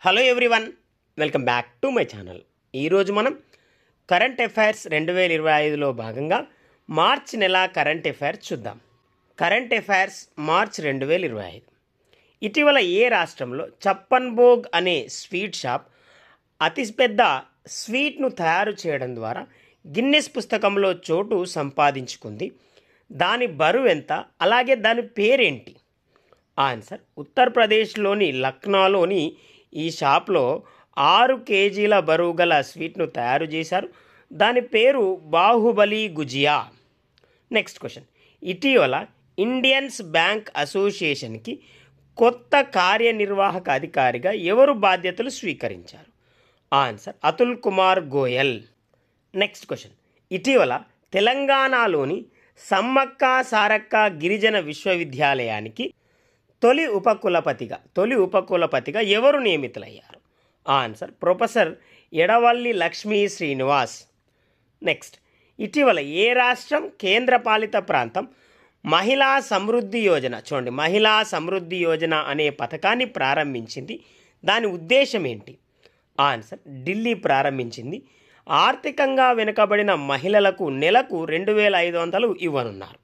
Hello everyone, welcome back to my channel. ఈరోజు మనం current affairs 2025లో భాగంగా మార్చ్ నెల కరెంట్ అఫైర్స్ చూద్దాం. Current affairs March 2025. ఇటీవల ఏ రాష్ట్రంలో చప్పన్ భోగ్ అనే స్వీట్ షాప్ అతిపెద్ద స్వీట్ను తయారు చేయడం ద్వారా గిన్నెస్ పుస్తకంలో చోటు సంపాదించుకుంది? దాని బరువు ఎంత, అలాగే దాని పేరేంటి? ఆన్సర్: ఉత్తరప్రదేశ్లోని లక్నోలోని ఈ షాప్లో 6 కేజీల బరువు గల స్వీట్ను తయారు చేశారు. దాని పేరు బాహుబలి గుజియా. నెక్స్ట్ క్వశ్చన్: ఇటీవల ఇండియన్స్ బ్యాంక్ అసోసియేషన్కి కొత్త కార్యనిర్వాహక అధికారిగా ఎవరు బాధ్యతలు స్వీకరించారు? Answer: Atul Kumar Goyal. Next question: ఇటీవల తెలంగాణలోని సమ్మక్క సారక్క గిరిజన విశ్వవిద్యాలయానికి తొలి ఉపకులపతిగా ఎవరు నియమితులయ్యారు? Answer: professor Edavalli Lakshmi Srinivas. Next: ఇటీవల ఏ రాష్ట్రం కేంద్రపాలిత ప్రాంతం మహిళా సమృద్ధి యోజన అనే పథకాన్ని ప్రారంభించింది? దాని ఉద్దేశం ఏంటి? ఆన్సర్: ఢిల్లీ ప్రారంభించింది. ఆర్థికంగా వెనుకబడిన మహిళలకు నెలకు 2,500 ఇవ్వనున్నారు.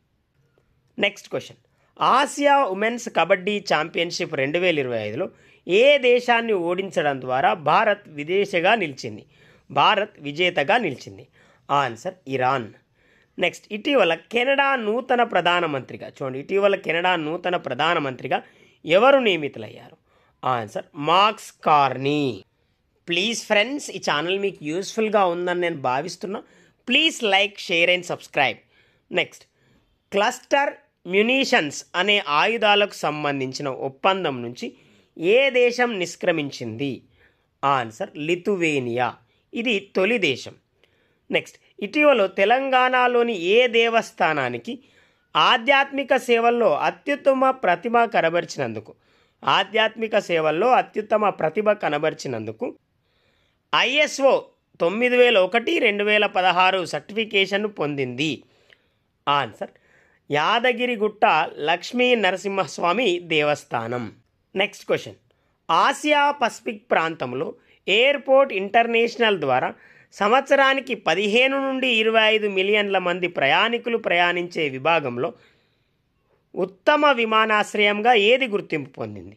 Next question: Asia women's kabaddi championship 2025లో ఏ దేశాన్ని ఓడించడం ద్వారా భారత్ విజేతగా నిలిచింది? Answer: Iran. నెక్స్ట్: ఇటీవల కెనడా నూతన ప్రధానమంత్రిగా ఎవరు నియమితులయ్యారు? Answer: Marks Carney. Please friends, ఈ ఛానల్ మీకు యూస్ఫుల్గా ఉందని నేను భావిస్తున్నా. Please like, share and subscribe. Next: cluster munitions అనే ఆయుధాలకు సంబంధించిన ఒప్పందం నుంచి ఏ దేశం నిష్క్రమించింది? Answer: Lithuania. ఇది తొలి దేశం. నెక్స్ట్: ఇటీవల తెలంగాణలోని ఏ దేవస్థానానికి ఆధ్యాత్మిక సేవల్లో అత్యుత్తమ ప్రతిభ కనబరిచినందుకు ISO 9001:2016 సర్టిఫికేషన్ పొందింది? ఆన్సర్: యాదగిరిగుట్ట లక్ష్మీ నరసింహస్వామి దేవస్థానం. నెక్స్ట్ క్వశ్చన్: ఆసియా పసిఫిక్ ప్రాంతంలో ఎయిర్పోర్ట్ ఇంటర్నేషనల్ ద్వారా సంవత్సరానికి 15 నుండి 25 మిలియన్ల మంది ప్రయాణికులు ప్రయాణించే విభాగంలో ఉత్తమ విమానాశ్రయంగా ఏది గుర్తింపు పొందింది?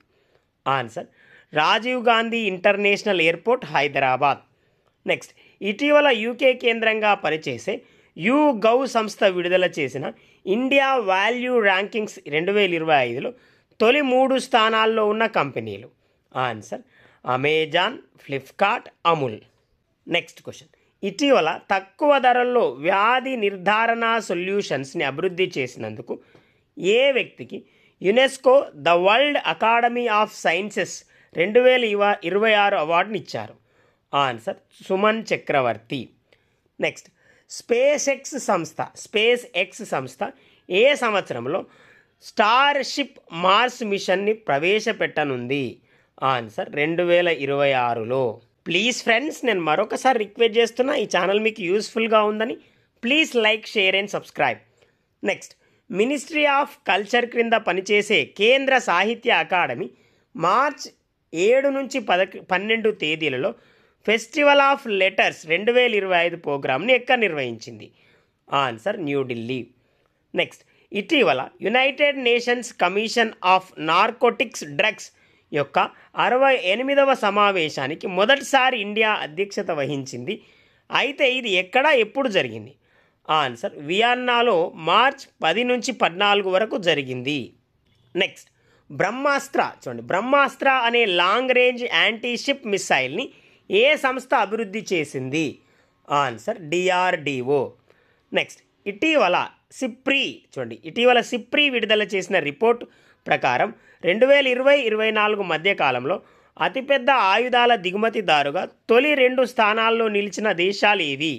Answer: Rajiv Gandhi international airport, Hyderabad. Next: ఇటీవల UK కేంద్రంగా పనిచేసే YouGov సంస్థ విడుదల చేసిన ఇండియా వాల్యూ ర్యాంకింగ్స్ 2025లో తొలి 3 స్థానాల్లో ఉన్న కంపెనీలు? Answer: Amazon, Flipkart, Amul. Next question: ఇటీవల తక్కువ ధరల్లో వ్యాధి నిర్ధారణ సొల్యూషన్స్ని అభివృద్ధి చేసినందుకు ఏ వ్యక్తికి UNESCO the world academy of sciences 2026 అవార్డుని ఇచ్చారు? ఆన్సర్: సుమన్ చక్రవర్తి. నెక్స్ట్: స్పేస్ ఎక్స్ సంస్థ ఏ సంవత్సరంలో స్టార్షిప్ మార్స్ మిషన్ని ప్రవేశపెట్టనుంది? ఆన్సర్: 2026లో. ప్లీజ్ ఫ్రెండ్స్, నేను మరొకసారి రిక్వెస్ట్ చేస్తున్నా, ఈ ఛానల్ మీకు యూస్ఫుల్గా ఉందని. Please like, share and subscribe. Next: ministry of culture క్రింద పనిచేసే కేంద్ర సాహిత్య అకాడమీ మార్చ్ 7 నుంచి 12 తేదీలలో ఫెస్టివల్ ఆఫ్ లెటర్స్ 2025 ప్రోగ్రామ్ని ఎక్కడ నిర్వహించింది? ఆన్సర్: న్యూఢిల్లీ. నెక్స్ట్: ఇటీవల United nations commission of narcotics drugs యొక్క 68వ సమావేశానికి మొదటిసారి ఇండియా అధ్యక్షత వహించింది. అయితే ఇది ఎక్కడ, ఎప్పుడు జరిగింది? ఆన్సర్: వియన్నాలో మార్చ్ 10 నుంచి 14 వరకు జరిగింది. నెక్స్ట్: బ్రహ్మాస్త్ర అనే లాంగ్ రేంజ్ యాంటీషిప్ మిసైల్ని ఏ సంస్థ అభివృద్ధి చేసింది? Answer: DRDO. నెక్స్ట్: ఇటీవల సిప్రీ విడుదల చేసిన రిపోర్ట్ ప్రకారం 2020-24 మధ్యకాలంలో అతిపెద్ద ఆయుధాల దిగుమతిదారుగా తొలి 2 స్థానాల్లో నిలిచిన దేశాలు ఏవి?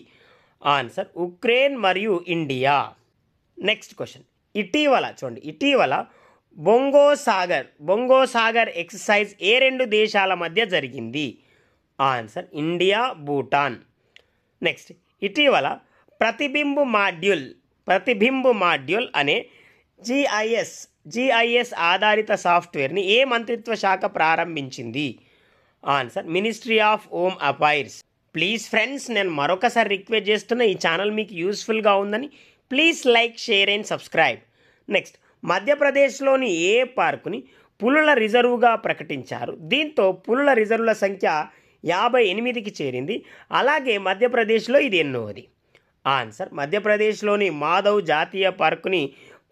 ఆన్సర్: ఉక్రెయిన్ మరియు ఇండియా. నెక్స్ట్ క్వశ్చన్: ఇటీవల బొంగో సాగర్ ఎక్సర్సైజ్ ఏ 2 దేశాల మధ్య జరిగింది? Answer: India, Bhutan. నెక్స్ట్: ఇటీవల ప్రతిబింబ్ మాడ్యూల్ అనే GIS ఆధారిత సాఫ్ట్వేర్ని ఏ మంత్రిత్వ శాఖ ప్రారంభించింది? Answer ministry of home affairs. Please friends, నేను మరొకసారి రిక్వెస్ట్ చేస్తున్నా, ఈ ఛానల్ మీకు యూస్ఫుల్గా ఉందని please like, share and subscribe. Next, మధ్యప్రదేశ్లోని ఏ పార్కుని పులుల రిజర్వుగా ప్రకటించారు? దీంతో పులుల రిజర్వుల సంఖ్య 58కి చేరింది. అలాగే మధ్యప్రదేశ్లో ఇది ఎన్నోది? ఆన్సర్ మధ్యప్రదేశ్లోని మాధవ్ జాతీయ పార్కుని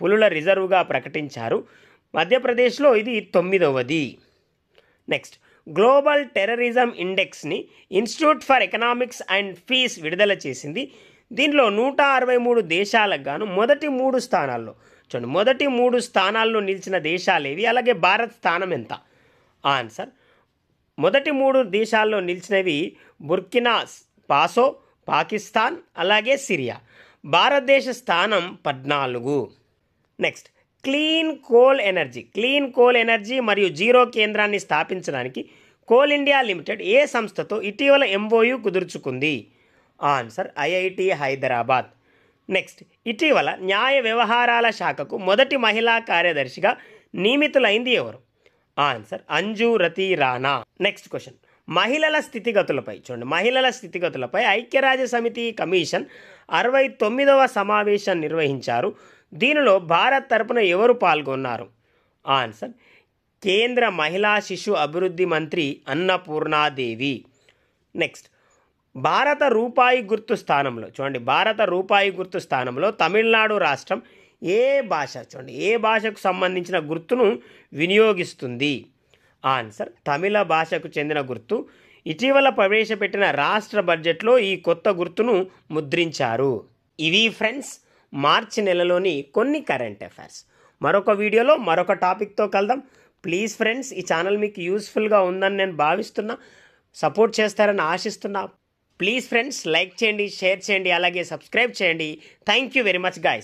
పులుల రిజర్వుగా ప్రకటించారు. మధ్యప్రదేశ్లో ఇది 9వది. నెక్స్ట్, గ్లోబల్ టెర్రరిజం ఇండెక్స్ని institute for economics and peace విడుదల చేసింది. దీనిలో 163 దేశాలకు గాను మొదటి 3 స్థానాల్లో చూడండి, మొదటి 3 స్థానాల్లో నిలిచిన దేశాలేవి, అలాగే భారత్ స్థానం ఎంత? ఆన్సర్ మొదటి 3 దేశాల్లో నిలిచినవి బుర్కినా ఫాసో, పాకిస్తాన్, అలాగే సిరియా. భారతదేశ స్థానం 14. నెక్స్ట్, క్లీన్ కోల్ ఎనర్జీ మరియు జీరో కేంద్రాన్ని స్థాపించడానికి కోల్ ఇండియా లిమిటెడ్ ఏ సంస్థతో ఇటీవల MOU కుదుర్చుకుంది? Answer IIT Hyderabad. నెక్స్ట్, ఇటీవల న్యాయ వ్యవహారాల శాఖకు మొదటి మహిళా కార్యదర్శిగా నియమితులైంది ఎవరు? ఆన్సర్ అంజు రతి రాణా. నెక్స్ట్ క్వశ్చన్, మహిళల స్థితిగతులపై ఐక్యరాజ్య సమితి కమిషన్ 69వ సమావేశం నిర్వహించారు. దీనిలో భారత్ తరపున ఎవరు పాల్గొన్నారు? ఆన్సర్ కేంద్ర మహిళా శిశు అభివృద్ధి మంత్రి అన్నపూర్ణాదేవి. నెక్స్ట్, భారత రూపాయి గుర్తు స్థానంలో తమిళనాడు రాష్ట్రం ఏ భాషకు సంబంధించిన గుర్తును వినియోగిస్తుంది? ఆన్సర్ తమిళ భాషకు చెందిన గుర్తు. ఇటీవల ప్రవేశపెట్టిన రాష్ట్ర బడ్జెట్లో ఈ కొత్త గుర్తును ముద్రించారు. ఇవి ఫ్రెండ్స్ మార్చి నెలలోని కొన్ని కరెంట్ అఫైర్స్. మరొక వీడియోలో మరొక టాపిక్తో కలుద్దాం. ప్లీజ్ ఫ్రెండ్స్, ఈ ఛానల్ మీకు యూస్ఫుల్గా ఉందని నేను భావిస్తున్నా, సపోర్ట్ చేస్తారని ఆశిస్తున్నా. ప్లీజ్ ఫ్రెండ్స్, లైక్ చేయండి, షేర్ చేయండి, అలాగే సబ్స్క్రైబ్ చేయండి. Thank you very much guys.